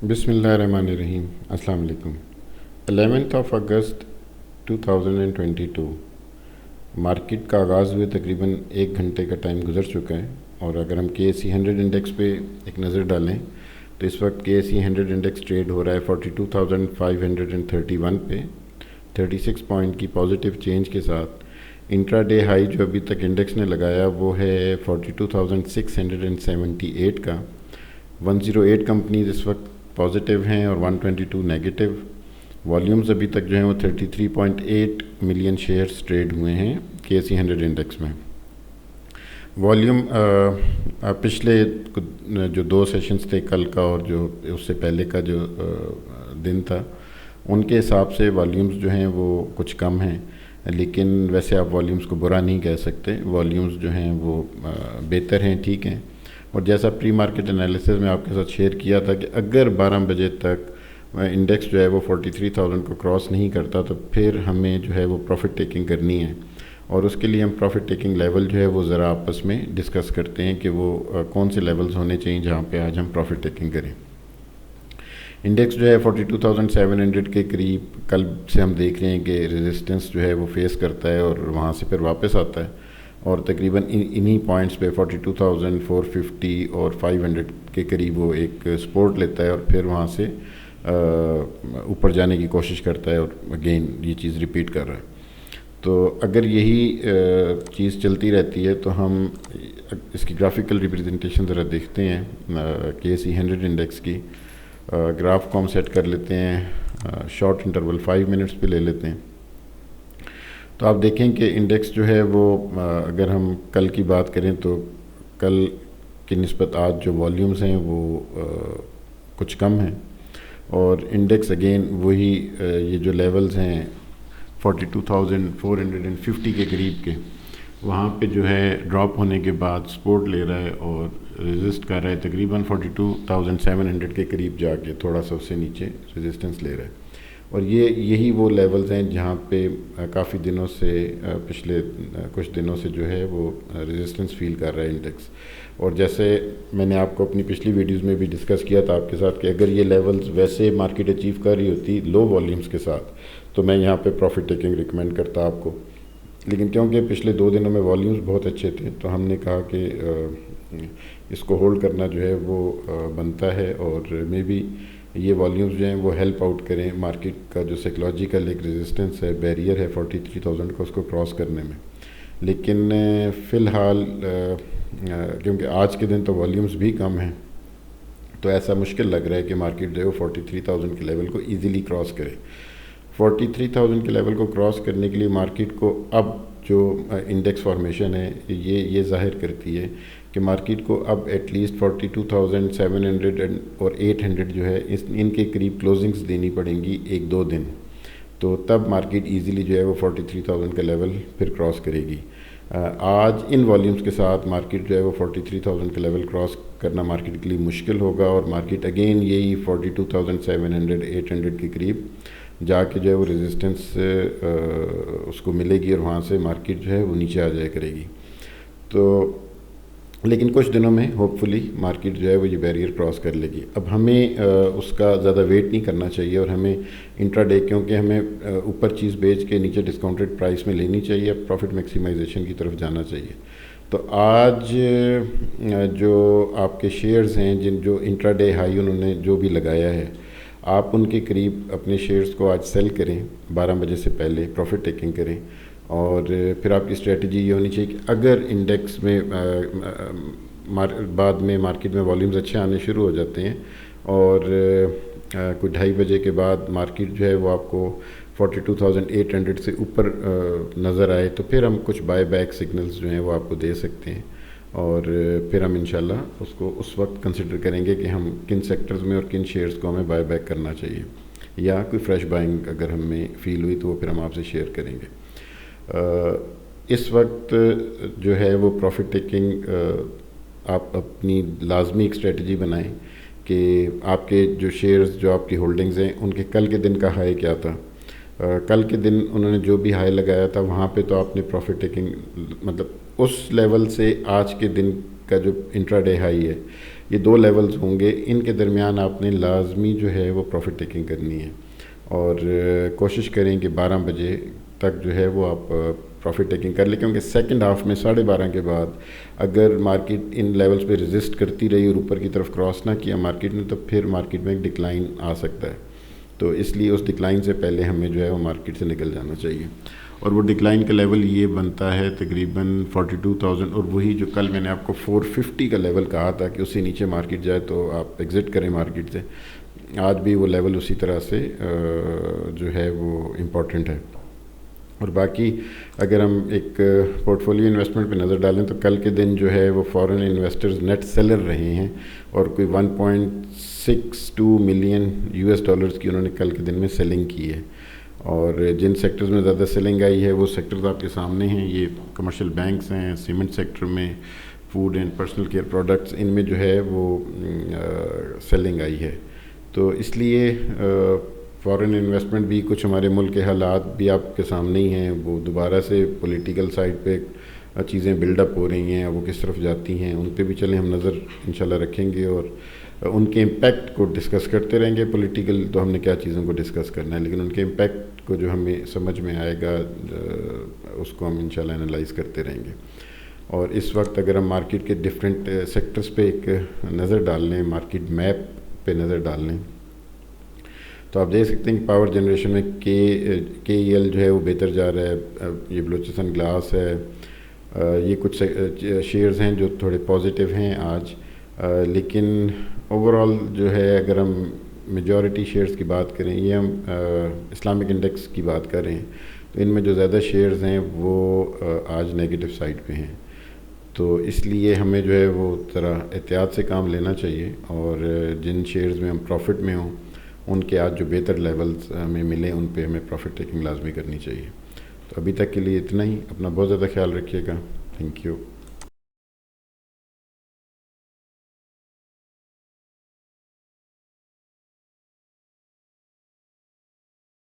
بسم اللہ الرحمن الرحیم۔ السلام علیکم۔ 11 اگست 2022 مارکیٹ کا آغاز ہوئے تقریباً 1 گھنٹے کا ٹائم گزر چکا ہے، اور اگر ہم KSE 100 انڈیکس پہ ایک نظر ڈالیں تو اس وقت KSE 100 انڈیکس ٹریڈ ہو رہا ہے 42,531 پہ 36 پوائنٹ کی پازیٹیو چینج کے ساتھ۔ انٹرا ڈے ہائی جو ابھی تک انڈیکس نے لگایا وہ ہے 42,678 کا۔ 108 کمپنیز اس وقت پازیٹیو ہیں اور 122 نیگیٹو۔ والیومز ابھی تک جو ہیں وہ 33.8 ملین شیئرز ٹریڈ ہوئے ہیں KSE 100 انڈیکس میں۔ والیوم پچھلے جو 2 سیشنز تھے، کل کا اور جو اس سے پہلے کا جو دن تھا، ان کے حساب سے والیومز جو ہیں وہ کچھ کم ہیں، لیکن ویسے آپ والیومز کو برا نہیں کہہ سکتے۔ والیومز جو ہیں وہ بہتر ہیں، ٹھیک ہیں۔ اور جیسا پری مارکیٹ انالیسز میں آپ کے ساتھ شیئر کیا تھا کہ اگر 12 بجے تک انڈیکس جو ہے وہ 43,000 کو کراس نہیں کرتا تو پھر ہمیں جو ہے وہ پروفٹ ٹیکنگ کرنی ہے، اور اس کے لیے ہم پروفٹ ٹیکنگ لیول جو ہے وہ ذرا آپس میں ڈسکس کرتے ہیں کہ وہ کون سے لیولز ہونے چاہیے جہاں پہ آج ہم پروفٹ ٹیکنگ کریں۔ انڈیکس جو ہے 42,700 کے قریب کل سے ہم دیکھ رہے ہیں کہ ریزسٹنس جو ہے وہ فیس کرتا ہے اور وہاں سے پھر واپس آتا ہے، اور تقریباً انہی پوائنٹس پہ 42,450 اور 500 کے قریب وہ ایک سپورٹ لیتا ہے اور پھر وہاں سے اوپر جانے کی کوشش کرتا ہے، اور اگین یہ چیز ریپیٹ کر رہا ہے۔ تو اگر یہی چیز چلتی رہتی ہے تو ہم اس کی گرافیکل ریپرزنٹیشن ذرا دیکھتے ہیں KSE 100 انڈیکس کی۔ گراف کو ہم سیٹ کر لیتے ہیں، شارٹ انٹرول 5 منٹس پہ لے لیتے ہیں۔ تو آپ دیکھیں کہ انڈیکس جو ہے وہ اگر ہم کل کی بات کریں تو کل کی نسبت آج جو والیومز ہیں وہ کچھ کم ہیں، اور انڈیکس اگین وہی یہ جو لیولز ہیں 42,450 کے قریب کے، وہاں پہ جو ہے ڈراپ ہونے کے بعد سپورٹ لے رہا ہے اور ریزسٹ کر رہا ہے تقریباً 42,700 کے قریب جا کے تھوڑا سا اس سے نیچے ریزسٹنس لے رہا ہے، اور یہی وہ لیولز ہیں جہاں پہ کافی دنوں سے پچھلے کچھ دنوں سے جو ہے وہ ریزسٹنس فیل کر رہا ہے انڈیکس۔ اور جیسے میں نے آپ کو اپنی پچھلی ویڈیوز میں بھی ڈسکس کیا تھا آپ کے ساتھ کہ اگر یہ لیولز ویسے مارکیٹ اچیو کر رہی ہوتی لو والیومز کے ساتھ تو میں یہاں پہ پروفٹ ٹیکنگ ریکمینڈ کرتا آپ کو، لیکن کیونکہ پچھلے 2 دنوں میں والیومز بہت اچھے تھے تو ہم نے کہا کہ اس کو ہولڈ کرنا جو ہے وہ بنتا ہے، اور مے بی یہ والیومز جو ہیں وہ ہیلپ آؤٹ کریں مارکیٹ کا جو سائیکلوجیکل ایک ریزسٹنس ہے، بیریئر ہے 43,000 کو، اس کو کراس کرنے میں۔ لیکن فی الحال کیونکہ آج کے دن تو والیومز بھی کم ہیں تو ایسا مشکل لگ رہا ہے کہ مارکیٹ جو ہے وہ 43,000 کے لیول کو ایزیلی کراس کرے۔ 43,000 کے لیول کو کراس کرنے کے لیے مارکیٹ کو اب جو انڈیکس فارمیشن ہے یہ ظاہر کرتی ہے کہ مارکیٹ کو اب ایٹ لیسٹ 42,700 اور 800 جو ہے ان کے قریب کلوزنگز دینی پڑیں گی 1-2 دن، تو تب مارکیٹ ایزیلی جو ہے وہ 43,000 کا لیول پھر کراس کرے گی۔ آج ان والیومز کے ساتھ مارکیٹ جو ہے وہ 43,000 کا لیول کراس کرنا مارکیٹ کے لیے مشکل ہوگا، اور مارکیٹ اگین یہی 42,700 800 کے قریب جا کے جو ہے وہ ریزسٹنس اس کو ملے گی، اور وہاں سے مارکیٹ جو ہے وہ نیچے آ جایا کرے گی۔ تو لیکن کچھ دنوں میں ہوپ فلی مارکیٹ جو ہے وہ یہ بیریئر کراس کر لے گی۔ اب ہمیں اس کا زیادہ ویٹ نہیں کرنا چاہیے، اور ہمیں انٹرا ڈے کیونکہ ہمیں اوپر چیز بیچ کے نیچے ڈسکاؤنٹڈ پرائس میں لینی چاہیے، پروفٹ میکسیمائزیشن کی طرف جانا چاہیے۔ تو آج جو آپ کے شیئرز ہیں جو انٹرا ڈے ہائی انہوں نے جو بھی لگایا ہے، آپ ان کے قریب اپنے شیئرز کو آج سیل کریں 12 بجے سے پہلے، پروفٹ ٹیکنگ کریں، اور پھر آپ کی اسٹریٹجی یہ ہونی چاہیے کہ اگر انڈیکس میں بعد میں مارکیٹ میں والیومز اچھے آنے شروع ہو جاتے ہیں اور کوئی 2:30 بجے کے بعد مارکیٹ جو ہے وہ آپ کو 42,800 سے اوپر نظر آئے تو پھر ہم کچھ بائی بیک سگنلز جو ہیں وہ آپ کو دے سکتے ہیں، اور پھر ہم انشاءاللہ اس کو اس وقت کنسیڈر کریں گے کہ ہم کن سیکٹرز میں اور کن شیئرز کو ہمیں بائی بیک کرنا چاہیے، یا کوئی فریش بائنگ اگر ہمیں فیل ہوئی تو وہ پھر ہم آپ سے شیئر کریں گے۔ اس وقت جو ہے وہ پروفٹ ٹیکنگ آپ اپنی لازمی ایک اسٹریٹجی بنائیں کہ آپ کے جو شیئرز جو آپ کی ہولڈنگز ہیں ان کے کل کے دن کا ہائی کیا تھا۔ کل کے دن انہوں نے جو بھی ہائی لگایا تھا وہاں پہ تو آپ نے پروفٹ ٹیکنگ مطلب اس لیول سے آج کے دن کا جو انٹرا ڈے ہائی ہے، یہ 2 لیولز ہوں گے، ان کے درمیان آپ نے لازمی جو ہے وہ پروفٹ ٹیکنگ کرنی ہے، اور کوشش کریں کہ 12 بجے تک جو ہے وہ آپ پروفٹ ٹیکنگ کر لیں، کیونکہ سیکنڈ ہاف میں 12:30 کے بعد اگر مارکیٹ ان لیولز پہ ریزسٹ کرتی رہی اور اوپر کی طرف کراس نہ کیا مارکیٹ نے، تو پھر مارکیٹ میں ایک ڈکلائن آ سکتا ہے. تو اس لیے اس ڈکلائن سے پہلے ہمیں جو ہے وہ مارکیٹ سے نکل جانا چاہیے، اور وہ ڈکلائن کا لیول یہ بنتا ہے تقریباً 42,000، اور وہی جو کل میں نے آپ کو 450 کا لیول کہا تھا کہ اس سے نیچے مارکیٹ جائے تو آپ ایگزٹ کریں مارکیٹ سے. آج بھی وہ لیول اسی طرح سے جو ہے وہ امپورٹنٹ ہے. اور باقی اگر ہم ایک پورٹ فولیو انویسٹمنٹ پہ نظر ڈالیں تو کل کے دن جو ہے وہ فورن انویسٹرز نیٹ سیلر رہے ہیں، اور کوئی 1.62 ملین US ڈالرز کی انہوں نے کل کے دن میں سیلنگ کی ہے. اور جن سیکٹرز میں زیادہ سیلنگ آئی ہے وہ سیکٹرز آپ کے سامنے ہیں، یہ کمرشل بینکس ہیں، سیمنٹ سیکٹر میں، food and personal care products, ان میں جو ہے وہ سیلنگ آئی ہے. تو اس لیے فارن انویسٹمنٹ بھی، کچھ ہمارے ملک کے حالات بھی آپ کے سامنے ہی ہیں، وہ دوبارہ سے پولیٹیکل سائڈ پہ چیزیں بلڈ اپ ہو رہی ہیں، وہ کس طرف جاتی ہیں ان پہ بھی چلیں ہم نظر انشاءاللہ رکھیں گے، اور ان کے امپیکٹ کو ڈسکس کرتے رہیں گے. پولیٹیکل تو ہم نے کیا چیزوں کو ڈسکس کرنا ہے، لیکن ان کے امپیکٹ کو جو ہمیں سمجھ میں آئے گا اس کو ہم انشاءاللہ انالائز کرتے رہیں گے. اور اس وقت اگر ہم مارکیٹ کے ڈفرینٹ سیکٹرز پہ ایک نظر ڈال لیں، مارکیٹ میپ پہ نظر ڈال لیں، تو آپ دیکھ سکتے ہیں کہ پاور جنریشن میں KEL جو ہے وہ بہتر جا رہا ہے. یہ بلوچستان گلاس ہے، یہ کچھ شیئرز ہیں جو تھوڑے پازیٹیو ہیں آج. لیکن اوور آل جو ہے اگر ہم میجورٹی شیئرز کی بات کریں، یہ ہم اسلامک انڈیکس کی بات کر رہے ہیں، تو ان میں جو زیادہ شیئرز ہیں وہ آج نیگیٹو سائڈ پہ ہیں. تو اس لیے ہمیں جو ہے وہ ذرا احتیاط سے کام لینا چاہیے، اور جن شیئرز میں ہم پروفٹ میں ہوں ان کے آج جو بہتر لیولز ہمیں ملیں ان پہ ہمیں پروفٹ ٹیکنگ لازمی کرنی چاہیے. تو ابھی تک کے لیے اتنا ہی. اپنا بہت زیادہ خیال رکھیے گا. Thank you.